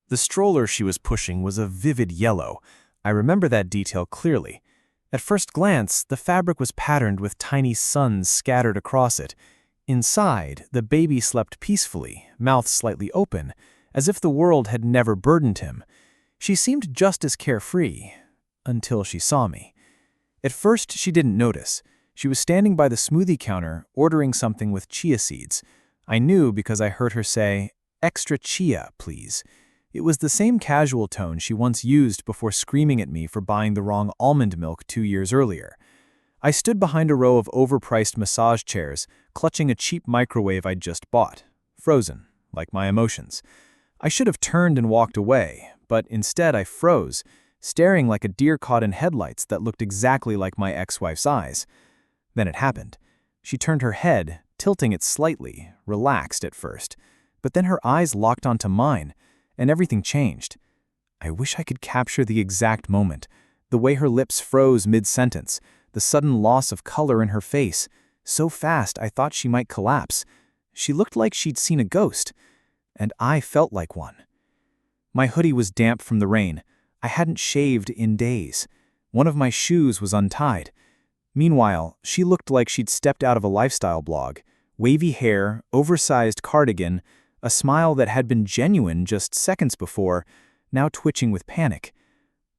The stroller she was pushing was a vivid yellow. I remember that detail clearly. At first glance, the fabric was patterned with tiny suns scattered across it. Inside, the baby slept peacefully, mouth slightly open, as if the world had never burdened him. She seemed just as carefree, until she saw me. At first, she didn't notice. She was standing by the smoothie counter, ordering something with chia seeds. I knew because I heard her say, "Extra chia, please." It was the same casual tone she once used before screaming at me for buying the wrong almond milk 2 years earlier. I stood behind a row of overpriced massage chairs, clutching a cheap microwave I'd just bought, frozen, like my emotions. I should have turned and walked away, but instead I froze, staring like a deer caught in headlights that looked exactly like my ex-wife's eyes. Then it happened. She turned her head, tilting it slightly, relaxed at first, but then her eyes locked onto mine, and everything changed. I wish I could capture the exact moment, the way her lips froze mid-sentence, the sudden loss of color in her face, so fast I thought she might collapse. She looked like she'd seen a ghost, and I felt like one. My hoodie was damp from the rain. I hadn't shaved in days. One of my shoes was untied. Meanwhile, she looked like she'd stepped out of a lifestyle blog. Wavy hair, oversized cardigan, a smile that had been genuine just seconds before, now twitching with panic.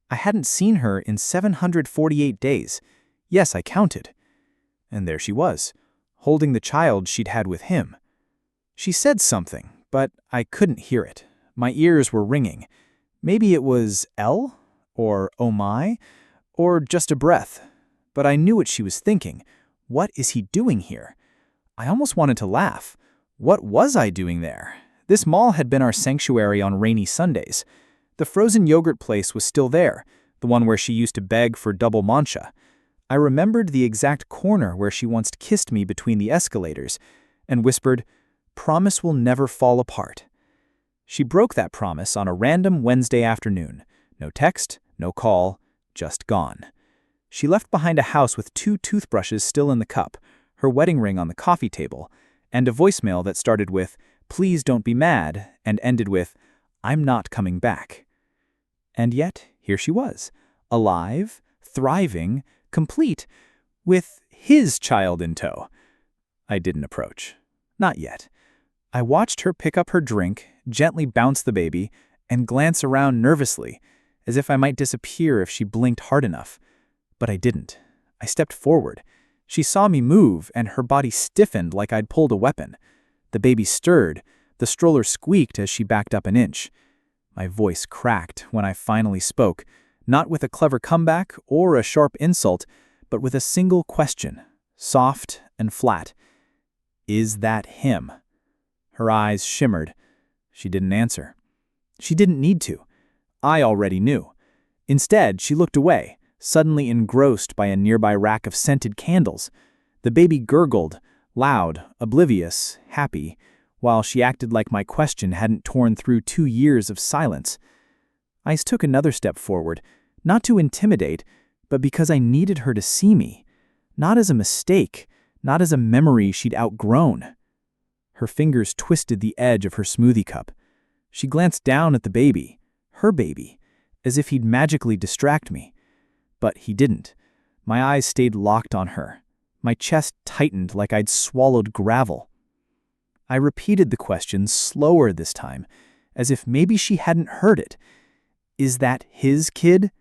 I hadn't seen her in 748 days. Yes, I counted. And there she was, holding the child she'd had with him. She said something, but I couldn't hear it. My ears were ringing. Maybe it was L? Or oh my? Or just a breath. But I knew what she was thinking. What is he doing here? I almost wanted to laugh. What was I doing there? This mall had been our sanctuary on rainy Sundays. The frozen yogurt place was still there, the one where she used to beg for double mancha. I remembered the exact corner where she once kissed me between the escalators and whispered, "Promise we'll never fall apart." She broke that promise on a random Wednesday afternoon. No text, no call, just gone. She left behind a house with 2 toothbrushes still in the cup, her wedding ring on the coffee table, and a voicemail that started with, "Please don't be mad," and ended with, "I'm not coming back." And yet, here she was, alive, thriving, complete, with his child in tow. I didn't approach. Not yet. I watched her pick up her drink, gently bounce the baby, and glance around nervously, as if I might disappear if she blinked hard enough. But I didn't. I stepped forward. She saw me move, and her body stiffened like I'd pulled a weapon. The baby stirred. The stroller squeaked as she backed up an inch. My voice cracked when I finally spoke, not with a clever comeback or a sharp insult, but with a single question, soft and flat. "Is that him?" Her eyes shimmered. She didn't answer. She didn't need to. I already knew. Instead, she looked away, suddenly engrossed by a nearby rack of scented candles. The baby gurgled, loud, oblivious, happy, while she acted like my question hadn't torn through 2 years of silence. I took another step forward, not to intimidate, but because I needed her to see me. Not as a mistake, not as a memory she'd outgrown. Her fingers twisted the edge of her smoothie cup. She glanced down at the baby, her baby, as if he'd magically distract me. But he didn't. My eyes stayed locked on her. My chest tightened like I'd swallowed gravel. I repeated the question slower this time, as if maybe she hadn't heard it. "Is that his kid?"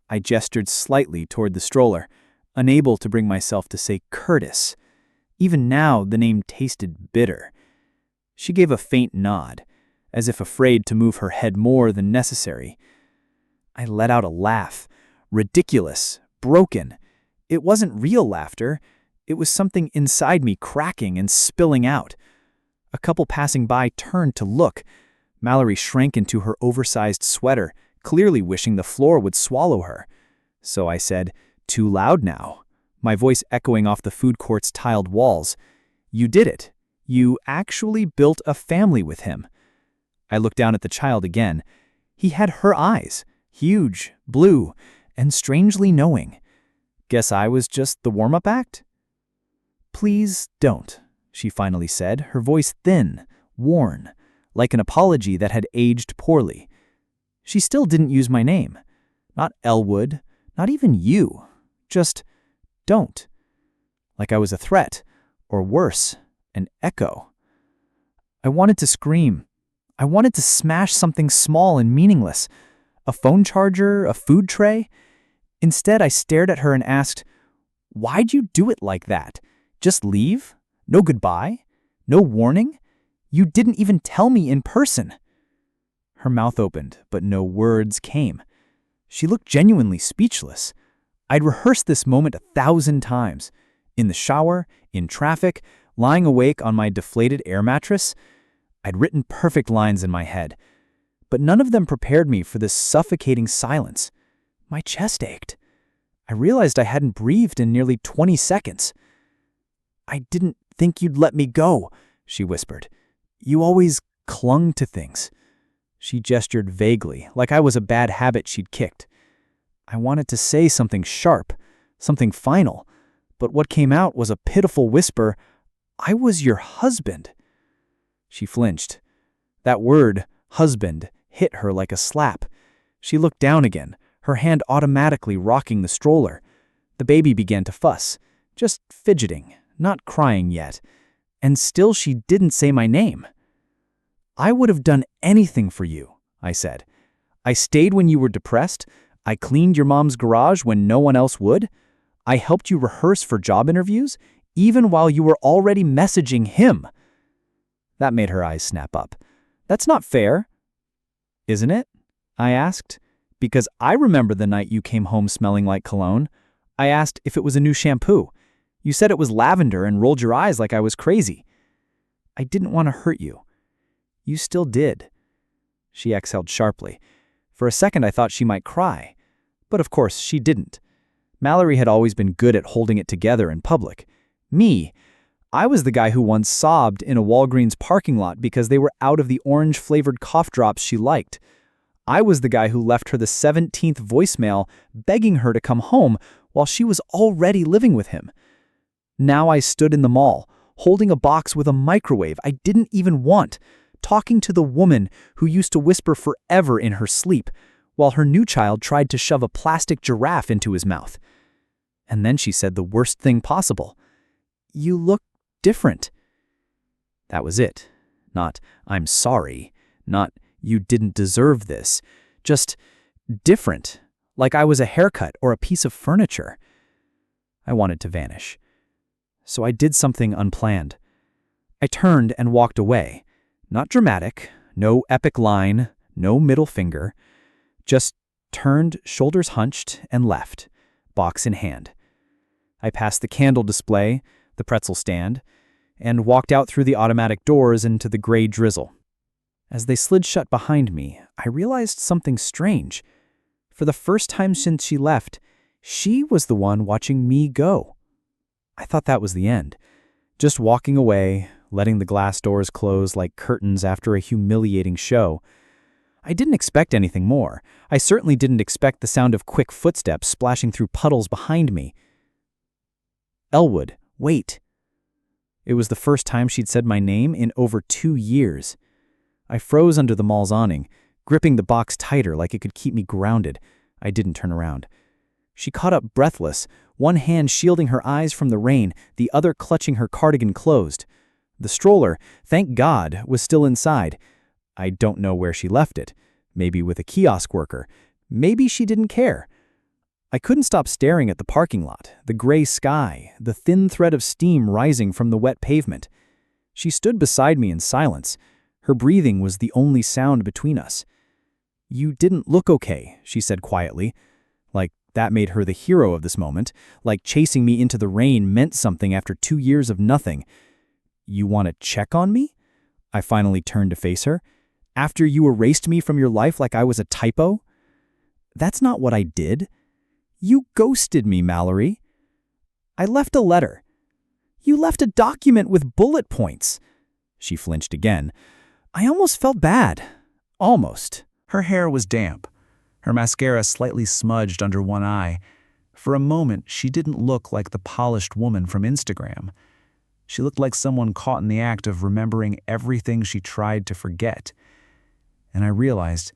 I gestured slightly toward the stroller, unable to bring myself to say Curtis. Even now, the name tasted bitter. She gave a faint nod, as if afraid to move her head more than necessary. I let out a laugh. Ridiculous, broken. It wasn't real laughter. It was something inside me cracking and spilling out. A couple passing by turned to look. Mallory shrank into her oversized sweater, clearly wishing the floor would swallow her. So I said, "Too loud now," my voice echoing off the food court's tiled walls. "You did it. You actually built a family with him." I looked down at the child again. He had her eyes, huge, blue, and strangely knowing. Guess I was just the warm-up act? "Please don't," she finally said, her voice thin, worn, like an apology that had aged poorly. She still didn't use my name. Not Elwood, not even you. Just don't. Like I was a threat, or worse, an echo. I wanted to scream. I wanted to smash something small and meaningless. A phone charger, a food tray. Instead, I stared at her and asked, "Why'd you do it like that? Just leave? No goodbye? No warning? You didn't even tell me in person." Her mouth opened, but no words came. She looked genuinely speechless. I'd rehearsed this moment 1,000 times. In the shower, in traffic, lying awake on my deflated air mattress. I'd written perfect lines in my head. But none of them prepared me for this suffocating silence. My chest ached. I realized I hadn't breathed in nearly 20 seconds. "I didn't think you'd let me go," she whispered. "You always clung to things." She gestured vaguely, like I was a bad habit she'd kicked. I wanted to say something sharp, something final, but what came out was a pitiful whisper, "I was your husband." She flinched. That word, husband, hit her like a slap. She looked down again, her hand automatically rocking the stroller. The baby began to fuss, just fidgeting, not crying yet. And still she didn't say my name. "I would have done anything for you," I said. "I stayed when you were depressed. I cleaned your mom's garage when no one else would. I helped you rehearse for job interviews, even while you were already messaging him." That made her eyes snap up. "That's not fair." "Isn't it?" I asked. "Because I remember the night you came home smelling like cologne. I asked if it was a new shampoo. You said it was lavender and rolled your eyes like I was crazy. I didn't want to hurt you. You still did." She exhaled sharply. For a second I thought she might cry. But of course she didn't. Mallory had always been good at holding it together in public. Me, I was the guy who once sobbed in a Walgreens parking lot because they were out of the orange-flavored cough drops she liked. I was the guy who left her the 17th voicemail begging her to come home while she was already living with him. Now I stood in the mall, holding a box with a microwave I didn't even want, talking to the woman who used to whisper forever in her sleep, while her new child tried to shove a plastic giraffe into his mouth. And then she said the worst thing possible. "You look different." That was it. Not, "I'm sorry." Not, "You didn't deserve this." Just different, like I was a haircut or a piece of furniture. I wanted to vanish. So I did something unplanned. I turned and walked away. Not dramatic, no epic line, no middle finger. Just turned, shoulders hunched, and left, box in hand. I passed the candle display, the pretzel stand, and walked out through the automatic doors into the gray drizzle. As they slid shut behind me, I realized something strange. For the first time since she left, she was the one watching me go. I thought that was the end. Just walking away, letting the glass doors close like curtains after a humiliating show. I didn't expect anything more. I certainly didn't expect the sound of quick footsteps splashing through puddles behind me. "Elwood, wait." It was the first time she'd said my name in over 2 years. I froze under the mall's awning, gripping the box tighter like it could keep me grounded. I didn't turn around. She caught up breathless, one hand shielding her eyes from the rain, the other clutching her cardigan closed. The stroller, thank God, was still inside. I don't know where she left it. Maybe with a kiosk worker. Maybe she didn't care. I couldn't stop staring at the parking lot, the gray sky, the thin thread of steam rising from the wet pavement. She stood beside me in silence. Her breathing was the only sound between us. "You didn't look okay," she said quietly. Like that made her the hero of this moment. Like chasing me into the rain meant something after 2 years of nothing. "You want to check on me?" I finally turned to face her. "After you erased me from your life like I was a typo?" "That's not what I did." "You ghosted me, Mallory." "I left a letter." "You left a document with bullet points." She flinched again. I almost felt bad. Almost. Her hair was damp. Her mascara slightly smudged under one eye. For a moment, she didn't look like the polished woman from Instagram. She looked like someone caught in the act of remembering everything she tried to forget. And I realized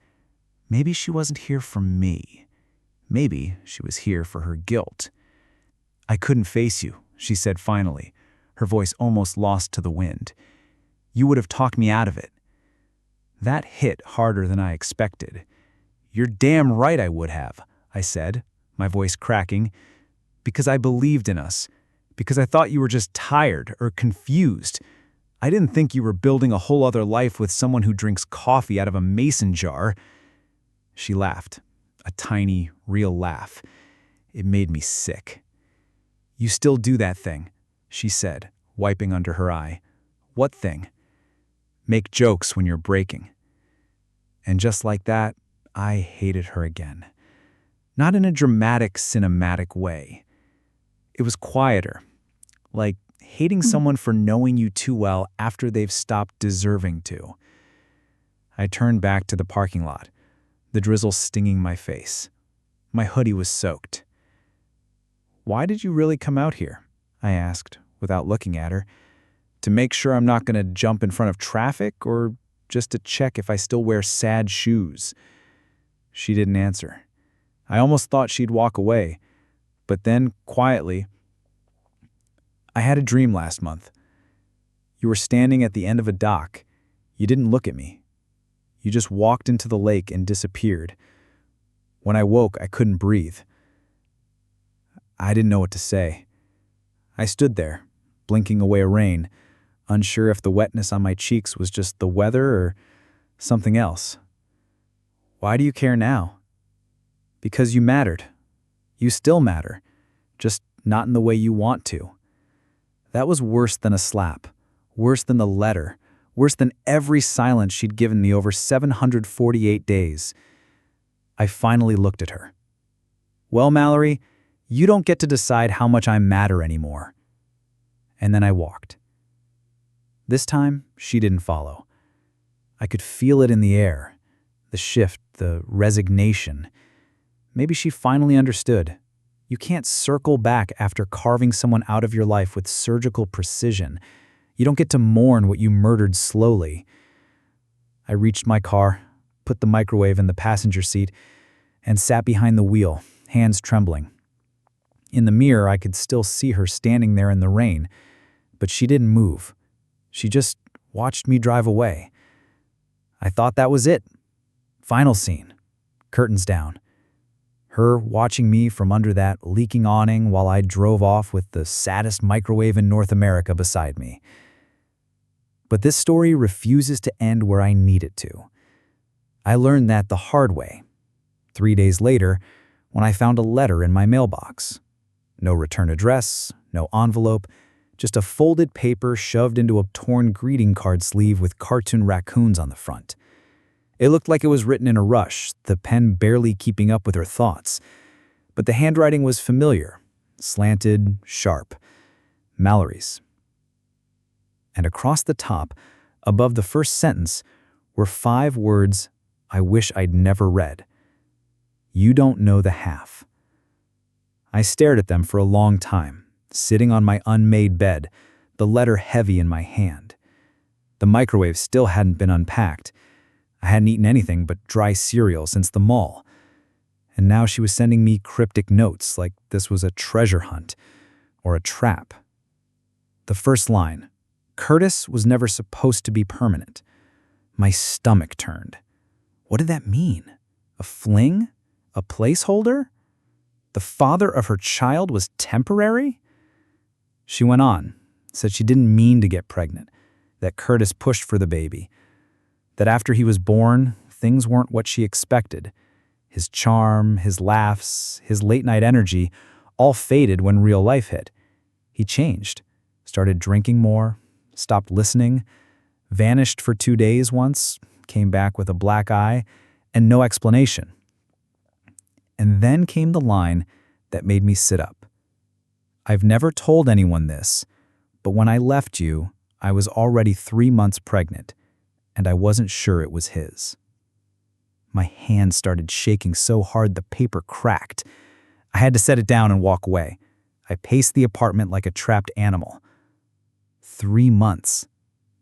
maybe she wasn't here for me. Maybe she was here for her guilt. "I couldn't face you," she said finally, her voice almost lost to the wind. "You would have talked me out of it." That hit harder than I expected. "You're damn right I would have," I said, my voice cracking, "because I believed in us, because I thought you were just tired or confused. I didn't think you were building a whole other life with someone who drinks coffee out of a mason jar." She laughed, a tiny, real laugh. It made me sick. "You still do that thing," she said, wiping under her eye. "What thing?" "Make jokes when you're breaking." And just like that, I hated her again. Not in a dramatic, cinematic way. It was quieter, like hating someone for knowing you too well after they've stopped deserving to. I turned back to the parking lot, the drizzle stinging my face. My hoodie was soaked. "Why did you really come out here?" I asked, without looking at her. "To make sure I'm not going to jump in front of traffic, or just to check if I still wear sad shoes?" She didn't answer. I almost thought she'd walk away, but then, quietly, "I had a dream last month. You were standing at the end of a dock. You didn't look at me. You just walked into the lake and disappeared. When I woke, I couldn't breathe." I didn't know what to say. I stood there, blinking away rain, unsure if the wetness on my cheeks was just the weather or something else. "Why do you care now?" "Because you mattered. You still matter, just not in the way you want to." That was worse than a slap, worse than the letter, worse than every silence she'd given me over 748 days. I finally looked at her. "Well, Mallory, you don't get to decide how much I matter anymore." And then I walked. This time, she didn't follow. I could feel it in the air, the shift, the resignation. Maybe she finally understood. You can't circle back after carving someone out of your life with surgical precision. You don't get to mourn what you murdered slowly. I reached my car, put the microwave in the passenger seat, and sat behind the wheel, hands trembling. In the mirror, I could still see her standing there in the rain, but she didn't move. She just watched me drive away. I thought that was it. Final scene. Curtains down. Her watching me from under that leaking awning while I drove off with the saddest microwave in North America beside me. But this story refuses to end where I need it to. I learned that the hard way. 3 days later, when I found a letter in my mailbox. No return address, no envelope, just a folded paper shoved into a torn greeting card sleeve with cartoon raccoons on the front. It looked like it was written in a rush, the pen barely keeping up with her thoughts. But the handwriting was familiar, slanted, sharp. Mallory's. And across the top, above the first sentence, were 5 words I wish I'd never read. "You don't know the half." I stared at them for a long time, sitting on my unmade bed, the letter heavy in my hand. The microwave still hadn't been unpacked. I hadn't eaten anything but dry cereal since the mall. And now she was sending me cryptic notes like this was a treasure hunt or a trap. The first line, "Curtis was never supposed to be permanent." My stomach turned. What did that mean? A fling? A placeholder? The father of her child was temporary? She went on, said she didn't mean to get pregnant, that Curtis pushed for the baby, that after he was born, things weren't what she expected. His charm, his laughs, his late-night energy all faded when real life hit. He changed, started drinking more, stopped listening, vanished for 2 days once, came back with a black eye, and no explanation. And then came the line that made me sit up. "I've never told anyone this, but when I left you, I was already 3 months pregnant, and I wasn't sure it was his." My hand started shaking so hard the paper cracked. I had to set it down and walk away. I paced the apartment like a trapped animal. 3 months.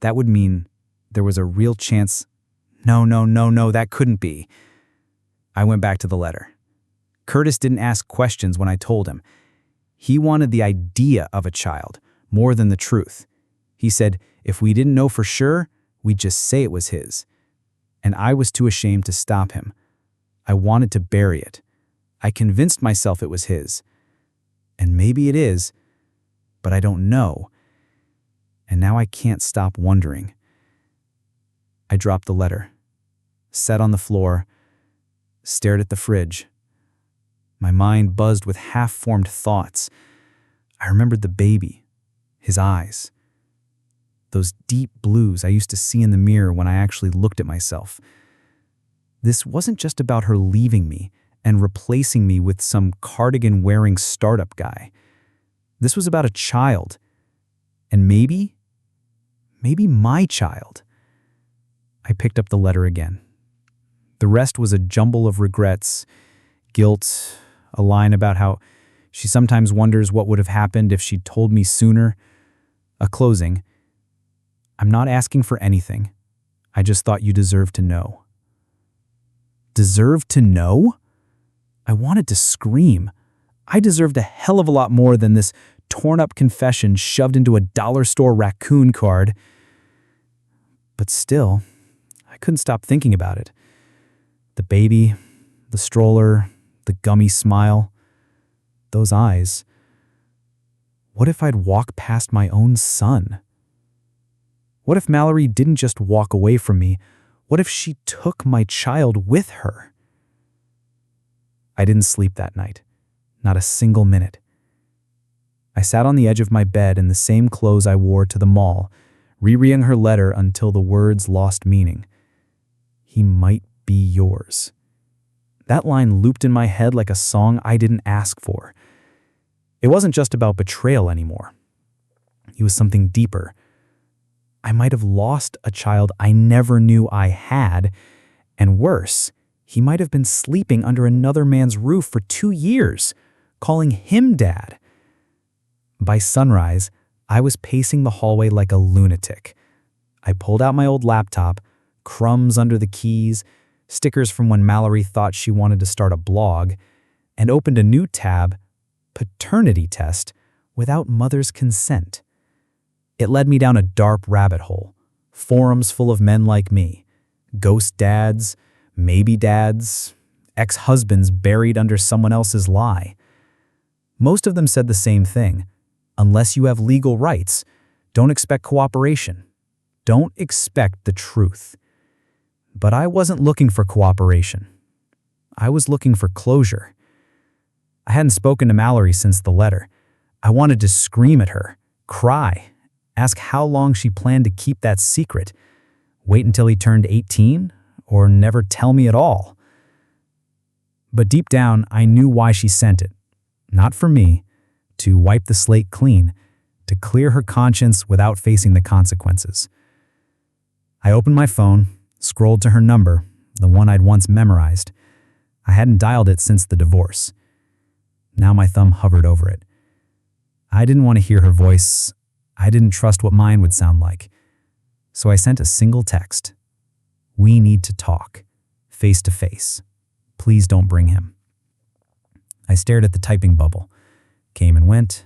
That would mean there was a real chance. No, that couldn't be. I went back to the letter. Curtis didn't ask questions when I told him. He wanted the idea of a child more than the truth. He said if we didn't know for sure, we'd just say it was his. And I was too ashamed to stop him. I wanted to bury it. I convinced myself it was his. And maybe it is, but I don't know. And now I can't stop wondering. I dropped the letter, sat on the floor, stared at the fridge. My mind buzzed with half-formed thoughts. I remembered the baby, his eyes, those deep blues I used to see in the mirror when I actually looked at myself. This wasn't just about her leaving me and replacing me with some cardigan-wearing startup guy. This was about a child, and maybe my child. I picked up the letter again. The rest was a jumble of regrets, guilt, a line about how she sometimes wonders what would have happened if she'd told me sooner, a closing. I'm not asking for anything. I just thought you deserved to know. Deserved to know? I wanted to scream. I deserved a hell of a lot more than this torn-up confession shoved into a dollar store raccoon card. But still, I couldn't stop thinking about it. The baby, the stroller, the gummy smile, those eyes. What if I'd walk past my own son? What if Mallory didn't just walk away from me? What if she took my child with her? I didn't sleep that night, not a single minute. I sat on the edge of my bed in the same clothes I wore to the mall, rereading her letter until the words lost meaning. He might be yours. That line looped in my head like a song I didn't ask for. It wasn't just about betrayal anymore. It was something deeper. I might have lost a child I never knew I had, and worse, he might have been sleeping under another man's roof for 2 years, calling him dad. By sunrise, I was pacing the hallway like a lunatic. I pulled out my old laptop, crumbs under the keys, stickers from when Mallory thought she wanted to start a blog, and opened a new tab, paternity test, without mother's consent. It led me down a dark rabbit hole, forums full of men like me, ghost dads, maybe dads, ex-husbands buried under someone else's lie. Most of them said the same thing. Unless you have legal rights, don't expect cooperation. Don't expect the truth. But I wasn't looking for cooperation. I was looking for closure. I hadn't spoken to Mallory since the letter. I wanted to scream at her, cry, ask how long she planned to keep that secret. Wait until he turned 18, or never tell me at all. But deep down, I knew why she sent it. Not for me, to wipe the slate clean, to clear her conscience without facing the consequences. I opened my phone, scrolled to her number, the one I'd once memorized. I hadn't dialed it since the divorce. Now my thumb hovered over it. I didn't want to hear her voice. I didn't trust what mine would sound like. So I sent a single text. We need to talk, face to face. Please don't bring him. I stared at the typing bubble. Came and went,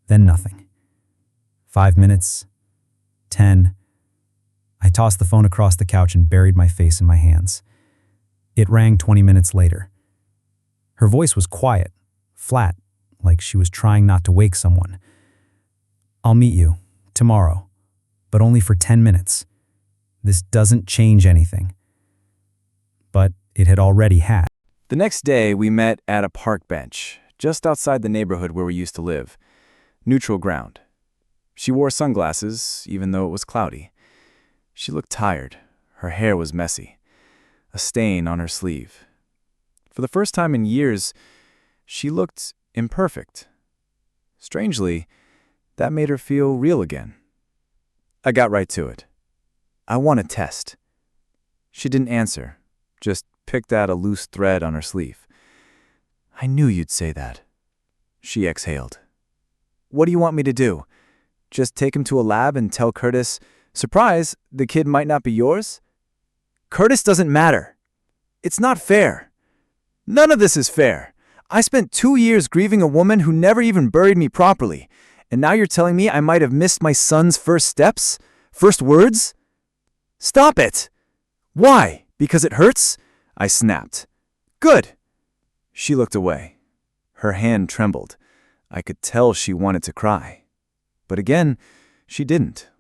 then nothing. 5 minutes, 10. I tossed the phone across the couch and buried my face in my hands. It rang 20 minutes later. Her voice was quiet, flat, like she was trying not to wake someone. I'll meet you, tomorrow, but only for 10 minutes. This doesn't change anything. But it had already had. The next day, we met at a park bench, just outside the neighborhood where we used to live. Neutral ground. She wore sunglasses, even though it was cloudy. She looked tired. Her hair was messy. A stain on her sleeve. For the first time in years, she looked imperfect. Strangely, that made her feel real again. I got right to it. I want a test. She didn't answer, just picked at a loose thread on her sleeve. I knew you'd say that. She exhaled. What do you want me to do? Just take him to a lab and tell Curtis, surprise, the kid might not be yours? Curtis doesn't matter. It's not fair. None of this is fair. I spent 2 years grieving a woman who never even buried me properly, and now you're telling me I might have missed my son's first steps? First words? Stop it! Why? Because it hurts? I snapped. Good. She looked away. Her hand trembled. I could tell she wanted to cry. But again, she didn't.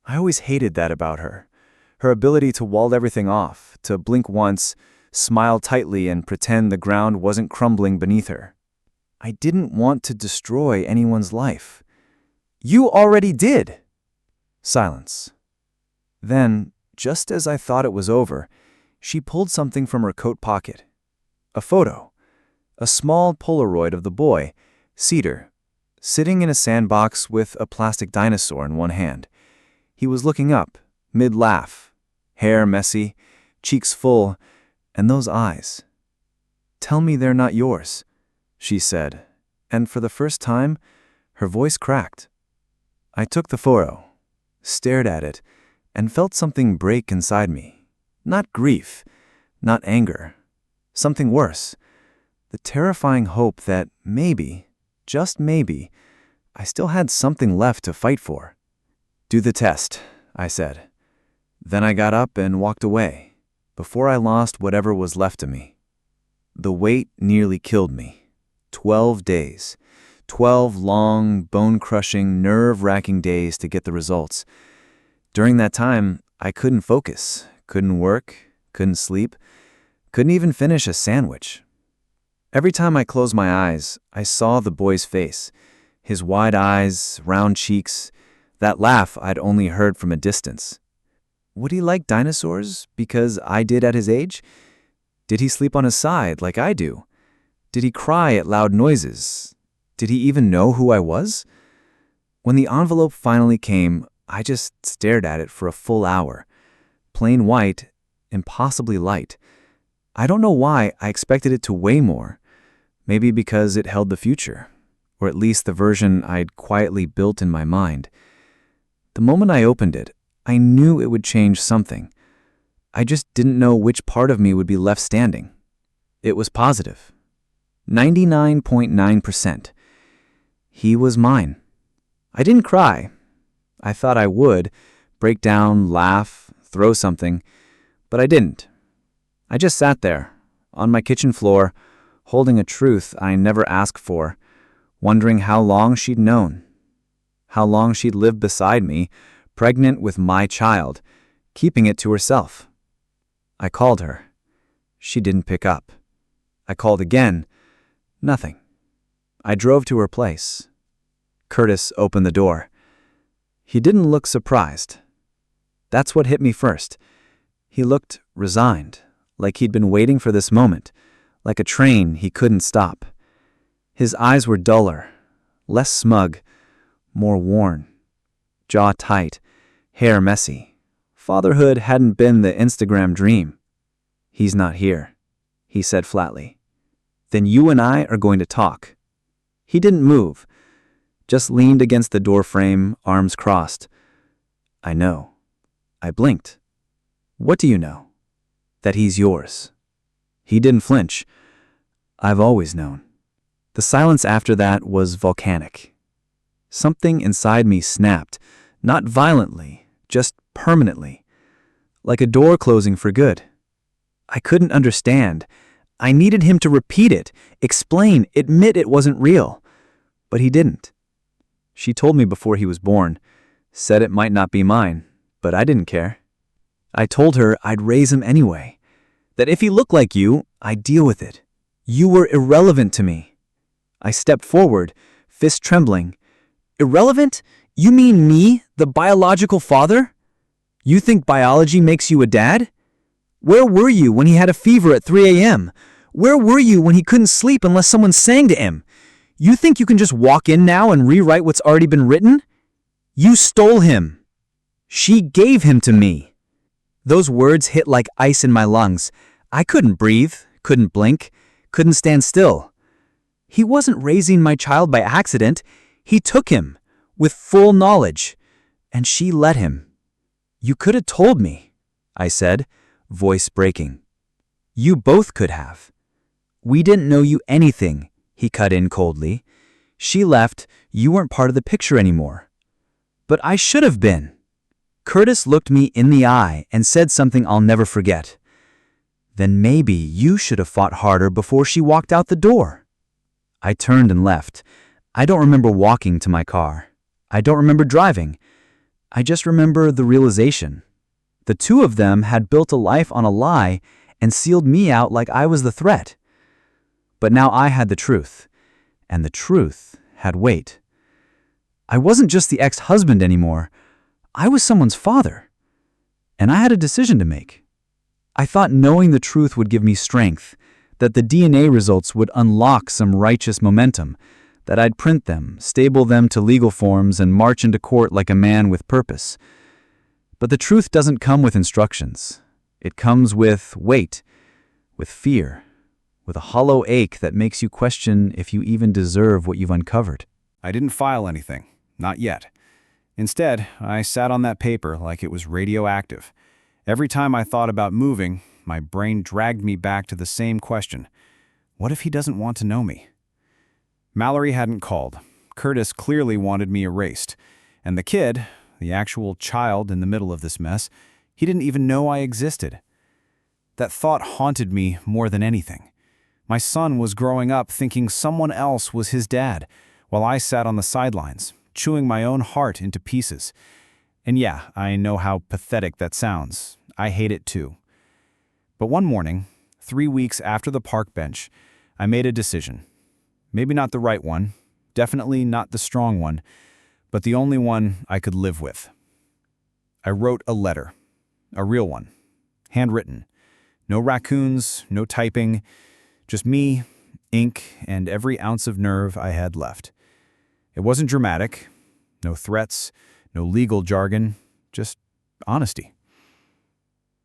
I always hated that about her. Her ability to wall everything off, to blink once, smile tightly and pretend the ground wasn't crumbling beneath her. I didn't want to destroy anyone's life. You already did. Silence. Then, just as I thought it was over, she pulled something from her coat pocket. A photo. A small Polaroid of the boy, Cedar, sitting in a sandbox with a plastic dinosaur in one hand. He was looking up, mid-laugh, hair messy, cheeks full, and those eyes. Tell me they're not yours, she said, and for the first time, her voice cracked. I took the photo, stared at it, and felt something break inside me. Not grief, not anger, something worse. The terrifying hope that maybe, just maybe, I still had something left to fight for. Do the test, I said. Then I got up and walked away, before I lost whatever was left of me. The wait nearly killed me. 12 days. 12 long, bone-crushing, nerve-wracking days to get the results. During that time, I couldn't focus, couldn't work, couldn't sleep, couldn't even finish a sandwich. Every time I closed my eyes, I saw the boy's face, his wide eyes, round cheeks, that laugh I'd only heard from a distance. Would he like dinosaurs because I did at his age? Did he sleep on his side like I do? Did he cry at loud noises? Did he even know who I was? When the envelope finally came, I just stared at it for a full hour. Plain white, impossibly light. I don't know why I expected it to weigh more. Maybe because it held the future, or at least the version I'd quietly built in my mind. The moment I opened it, I knew it would change something. I just didn't know which part of me would be left standing. It was positive. 99.9%. He was mine. I didn't cry. I thought I would, break down, laugh, throw something, but I didn't. I just sat there, on my kitchen floor, holding a truth I never asked for, wondering how long she'd known, how long she'd lived beside me, pregnant with my child, keeping it to herself. I called her. She didn't pick up. I called again. Nothing. I drove to her place. Curtis opened the door. He didn't look surprised. That's what hit me first. He looked resigned, like he'd been waiting for this moment, like a train he couldn't stop. His eyes were duller, less smug, more worn. Jaw tight, hair messy. Fatherhood hadn't been the Instagram dream. He's not here, he said flatly. Then you and I are going to talk. He didn't move, just leaned against the door frame, arms crossed. I know. I blinked. What do you know? That he's yours. He didn't flinch. I've always known. The silence after that was volcanic. Something inside me snapped, not violently, just permanently, like a door closing for good. I couldn't understand. I needed him to repeat it, explain, admit it wasn't real. But he didn't. She told me before he was born, said it might not be mine, but I didn't care. I told her I'd raise him anyway, that if he looked like you, I'd deal with it. You were irrelevant to me. I stepped forward, fist trembling. Irrelevant? You mean me, the biological father? You think biology makes you a dad? Where were you when he had a fever at 3 a.m.? Where were you when he couldn't sleep unless someone sang to him? You think you can just walk in now and rewrite what's already been written? You stole him. She gave him to me. Those words hit like ice in my lungs. I couldn't breathe, couldn't blink, couldn't stand still. He wasn't raising my child by accident. He took him, with full knowledge, and she let him. You could have told me, I said, voice breaking. You both could have. We didn't know you anything, he cut in coldly. She left, you weren't part of the picture anymore. But I should have been. Curtis looked me in the eye and said something I'll never forget. Then maybe you should have fought harder before she walked out the door. I turned and left. I don't remember walking to my car. I don't remember driving. I just remember the realization. The two of them had built a life on a lie and sealed me out like I was the threat. But now I had the truth, and the truth had weight. I wasn't just the ex-husband anymore. I was someone's father, and I had a decision to make. I thought knowing the truth would give me strength, that the DNA results would unlock some righteous momentum, that I'd print them, stable them to legal forms, and march into court like a man with purpose. But the truth doesn't come with instructions. It comes with weight, with fear, with a hollow ache that makes you question if you even deserve what you've uncovered. I didn't file anything, not yet. Instead, I sat on that paper like it was radioactive. Every time I thought about moving, my brain dragged me back to the same question. What if he doesn't want to know me? Mallory hadn't called. Curtis clearly wanted me erased. And the kid, the actual child in the middle of this mess, he didn't even know I existed. That thought haunted me more than anything. My son was growing up thinking someone else was his dad, while I sat on the sidelines, chewing my own heart into pieces. And yeah, I know how pathetic that sounds. I hate it too. But one morning, 3 weeks after the park bench, I made a decision. Maybe not the right one, definitely not the strong one, but the only one I could live with. I wrote a letter, a real one, handwritten. No raccoons, no typing, just me, ink, and every ounce of nerve I had left. It wasn't dramatic, no threats, no legal jargon, just honesty.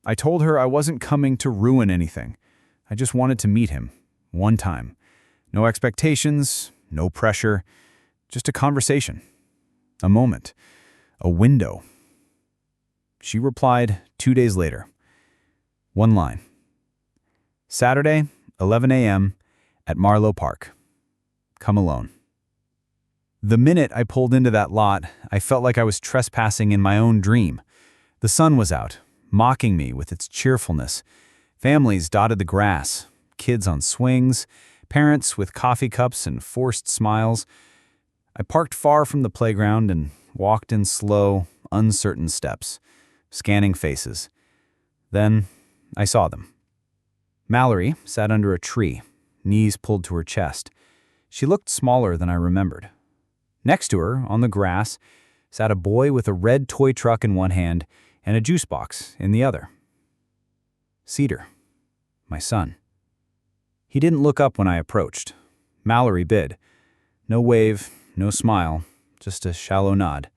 I told her I wasn't coming to ruin anything. I just wanted to meet him, one time. No expectations, no pressure, just a conversation, a moment, a window. She replied 2 days later. One line. Saturday, 11 a.m. at Marlow Park. Come alone. The minute I pulled into that lot, I felt like I was trespassing in my own dream. The sun was out, mocking me with its cheerfulness. Families dotted the grass, kids on swings, parents with coffee cups and forced smiles. I parked far from the playground and walked in slow, uncertain steps, scanning faces. Then I saw them. Mallory sat under a tree, knees pulled to her chest. She looked smaller than I remembered. Next to her, on the grass, sat a boy with a red toy truck in one hand and a juice box in the other. Cedar, my son. He didn't look up when I approached. Mallory bid. No wave, no smile, just a shallow nod.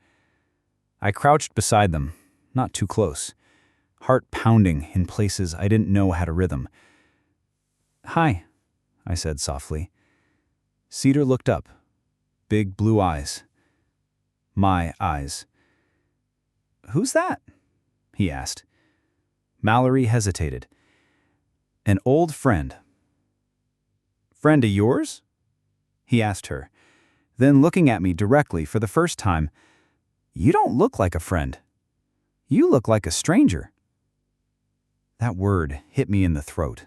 I crouched beside them, not too close, heart pounding in places I didn't know had a rhythm. "Hi," I said softly. Cedar looked up, big blue eyes. My eyes. "Who's that?" he asked. Mallory hesitated. "An old friend." "Friend of yours?" he asked her. Then looking at me directly for the first time, "You don't look like a friend. You look like a stranger." That word hit me in the throat.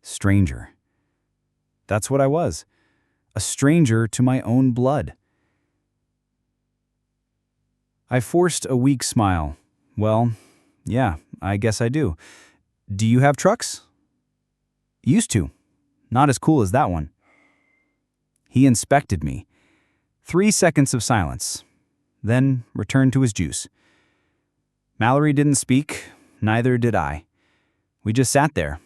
Stranger. That's what I was. A stranger to my own blood. I forced a weak smile. "Well, yeah, I guess I do. Do you have trucks?" "Used to. Not as cool as that one." He inspected me. 3 seconds of silence, then returned to his juice. Mallory didn't speak, neither did I. We just sat there.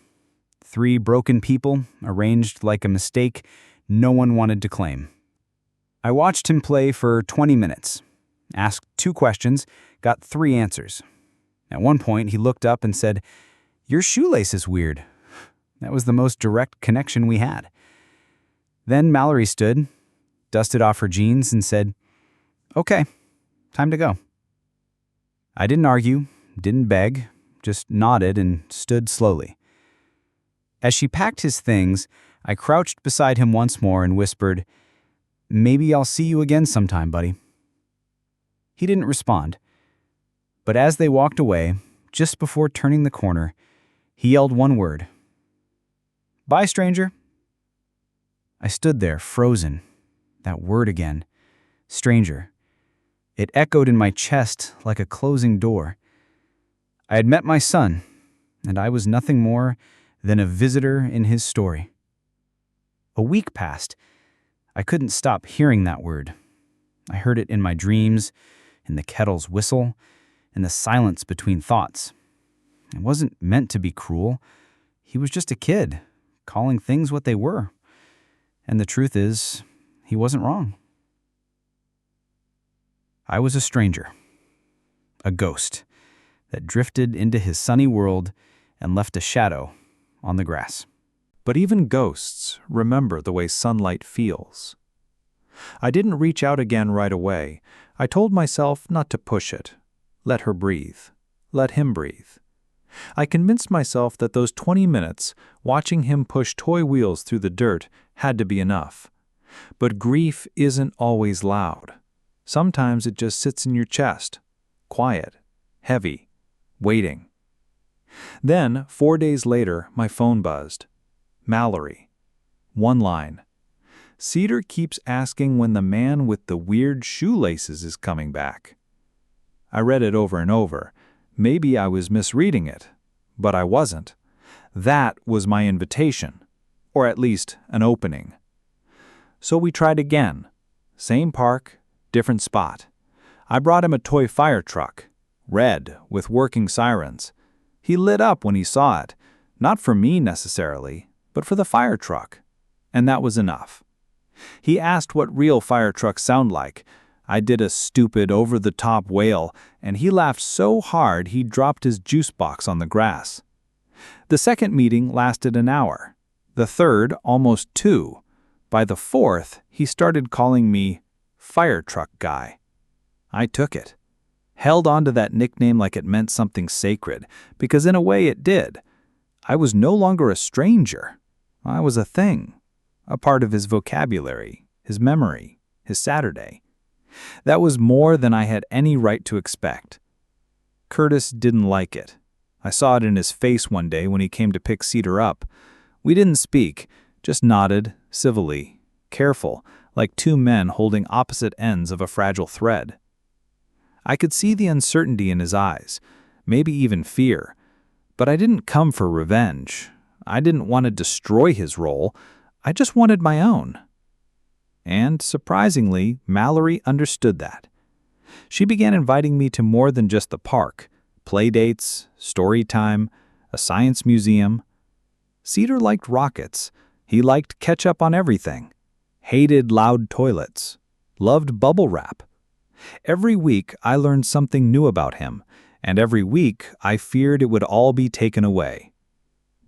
3 broken people, arranged like a mistake no one wanted to claim. I watched him play for 20 minutes, asked 2 questions, got 3 answers. At one point, he looked up and said, "Your shoelace is weird." That was the most direct connection we had. Then Mallory stood, dusted off her jeans, and said, "Okay, time to go." I didn't argue, didn't beg, just nodded and stood slowly. As she packed his things, I crouched beside him once more and whispered, "Maybe I'll see you again sometime, buddy." He didn't respond, but as they walked away, just before turning the corner, he yelled one word, "Bye, stranger." I stood there, frozen. That word again, stranger. It echoed in my chest like a closing door. I had met my son, and I was nothing more than a visitor in his story. A week passed. I couldn't stop hearing that word. I heard it in my dreams, in the kettle's whistle, in the silence between thoughts. It wasn't meant to be cruel. He was just a kid, calling things what they were. And the truth is, he wasn't wrong. I was a stranger, a ghost that drifted into his sunny world and left a shadow on the grass. But even ghosts remember the way sunlight feels. I didn't reach out again right away. I told myself not to push it. Let her breathe. Let him breathe. I convinced myself that those 20 minutes watching him push toy wheels through the dirt had to be enough. But grief isn't always loud. Sometimes it just sits in your chest, quiet, heavy, waiting. Then, 4 days later, my phone buzzed. Mallory. One line. "Cedar keeps asking when the man with the weird shoelaces is coming back." I read it over and over. Maybe I was misreading it, but I wasn't. That was my invitation, or at least an opening. So we tried again. Same park, different spot. I brought him a toy fire truck, red, with working sirens. He lit up when he saw it, not for me necessarily, but for the fire truck. And that was enough. He asked what real fire trucks sound like. I did a stupid, over-the-top wail, and he laughed so hard he dropped his juice box on the grass. The second meeting lasted an hour. The third, almost 2. By the fourth, he started calling me Fire Truck Guy. I took it. Held on to that nickname like it meant something sacred, because in a way it did. I was no longer a stranger. I was a thing, a part of his vocabulary, his memory, his Saturday. That was more than I had any right to expect. Curtis didn't like it. I saw it in his face one day when he came to pick Cedar up. We didn't speak, just nodded, civilly, careful, like two men holding opposite ends of a fragile thread. I could see the uncertainty in his eyes, maybe even fear. But I didn't come for revenge. I didn't want to destroy his role. I just wanted my own. And, surprisingly, Mallory understood that. She began inviting me to more than just the park, play dates, story time, a science museum. Cedar liked rockets. He liked ketchup on everything. Hated loud toilets. Loved bubble wrap. Every week I learned something new about him, and every week I feared it would all be taken away.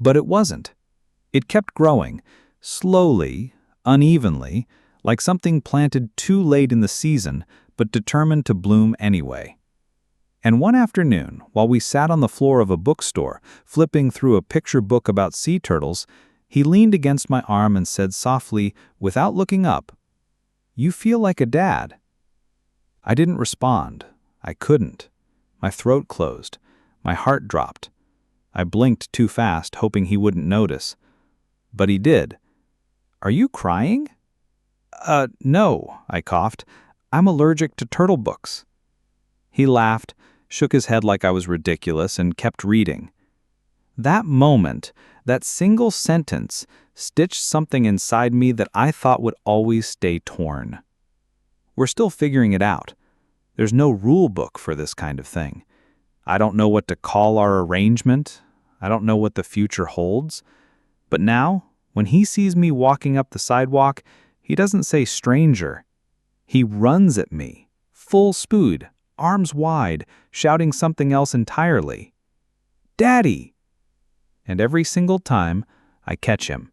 But it wasn't. It kept growing, slowly, unevenly, like something planted too late in the season, but determined to bloom anyway. And one afternoon, while we sat on the floor of a bookstore, flipping through a picture book about sea turtles, he leaned against my arm and said softly, without looking up, "You feel like a dad." I didn't respond. I couldn't. My throat closed. My heart dropped. I blinked too fast, hoping he wouldn't notice. But he did. "Are you crying?" No," I coughed. "I'm allergic to turtle books." He laughed, shook his head like I was ridiculous, and kept reading. That moment, that single sentence, stitched something inside me that I thought would always stay torn. We're still figuring it out. There's no rule book for this kind of thing. I don't know what to call our arrangement. I don't know what the future holds. But now, when he sees me walking up the sidewalk, he doesn't say stranger. He runs at me, full speed, arms wide, shouting something else entirely. "Daddy!" And every single time, I catch him.